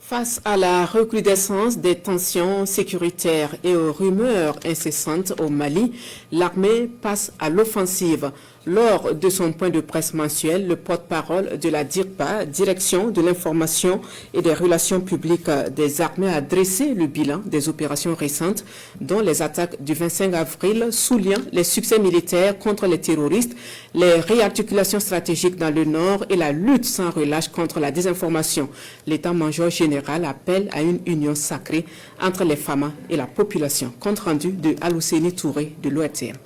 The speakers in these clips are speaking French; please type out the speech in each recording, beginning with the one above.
Face à la recrudescence des tensions sécuritaires et aux rumeurs incessantes au Mali, l'armée passe à l'offensive. Lors de son point de presse mensuel, le porte-parole de la DIRPA, Direction de l'information et des relations publiques des armées, a dressé le bilan des opérations récentes, dont les attaques du 25 avril, soulignant les succès militaires contre les terroristes, les réarticulations stratégiques dans le nord et la lutte sans relâche contre la désinformation. L'état-major général appelle à une union sacrée entre les FAMA et la population. Compte rendu de Alousséni Touré de l'ORTM.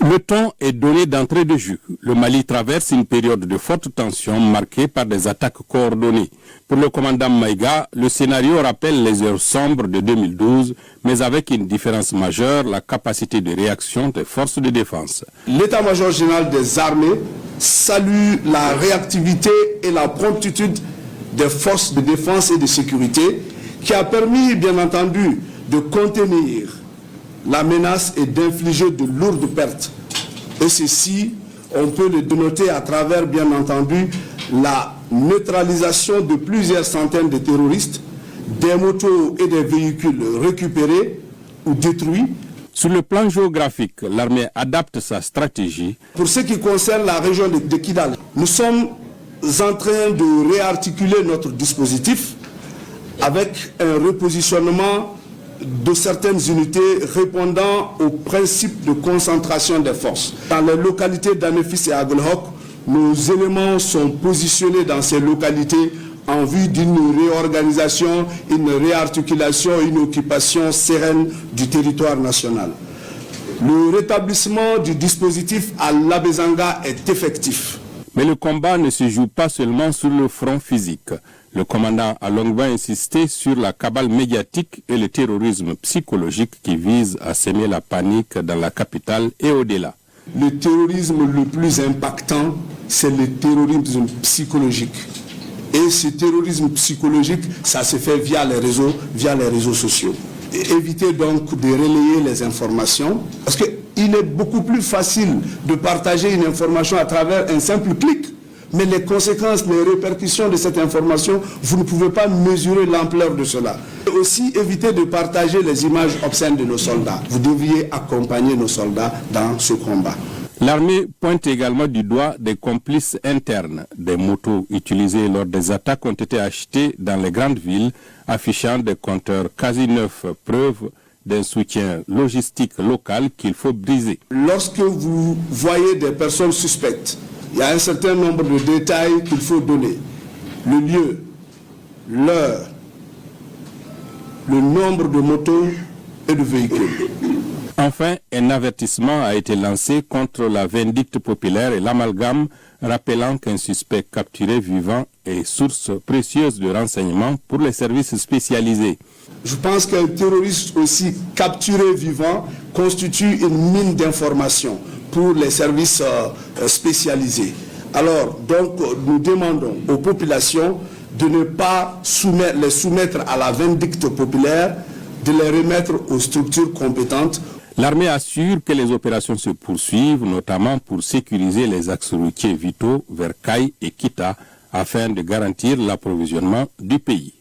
Le ton est donné d'entrée de jeu. Le Mali traverse une période de forte tension marquée par des attaques coordonnées. Pour le commandant Maïga, le scénario rappelle les heures sombres de 2012, mais avec une différence majeure, la capacité de réaction des forces de défense. L'état-major général des armées salue la réactivité et la promptitude des forces de défense et de sécurité qui a permis, bien entendu, de contenir la menace et d'infliger de lourdes pertes. Et ceci, on peut le dénoter à travers, bien entendu, la neutralisation de plusieurs centaines de terroristes, des motos et des véhicules récupérés ou détruits. Sur le plan géographique, l'armée adapte sa stratégie. Pour ce qui concerne la région de Kidal, nous sommes en train de réarticuler notre dispositif avec un repositionnement de certaines unités répondant au principe de concentration des forces. Dans les localités d'Anefis et Aglhok, nos éléments sont positionnés dans ces localités en vue d'une réorganisation, une réarticulation, une occupation sereine du territoire national. Le rétablissement du dispositif à l'Abezanga est effectif. Mais le combat ne se joue pas seulement sur le front physique. Le commandant a longuement insisté sur la cabale médiatique et le terrorisme psychologique qui vise à semer la panique dans la capitale et au-delà. Le terrorisme le plus impactant, c'est le terrorisme psychologique. Et ce terrorisme psychologique, ça se fait via les réseaux sociaux. Et éviter donc de relayer les informations, parce qu'il est beaucoup plus facile de partager une information à travers un simple clic. Mais les conséquences, les répercussions de cette information, vous ne pouvez pas mesurer l'ampleur de cela. Et aussi éviter de partager les images obscènes de nos soldats. Vous devriez accompagner nos soldats dans ce combat. L'armée pointe également du doigt des complices internes. Des motos utilisées lors des attaques ont été achetées dans les grandes villes, affichant des compteurs quasi neufs, preuve d'un soutien logistique local qu'il faut briser. Lorsque vous voyez des personnes suspectes, il y a un certain nombre de détails qu'il faut donner. Le lieu, l'heure, le nombre de motos et de véhicules. Enfin, un avertissement a été lancé contre la vindicte populaire et l'amalgame, rappelant qu'un suspect capturé vivant est source précieuse de renseignements pour les services spécialisés. Je pense qu'un terroriste aussi capturé vivant constitue une mine d'informations pour les services spécialisés. Alors, donc, nous demandons aux populations de ne pas les soumettre à la vindicte populaire, de les remettre aux structures compétentes. L'armée assure que les opérations se poursuivent, notamment pour sécuriser les axes routiers vitaux vers Kaï et Kita, afin de garantir l'approvisionnement du pays.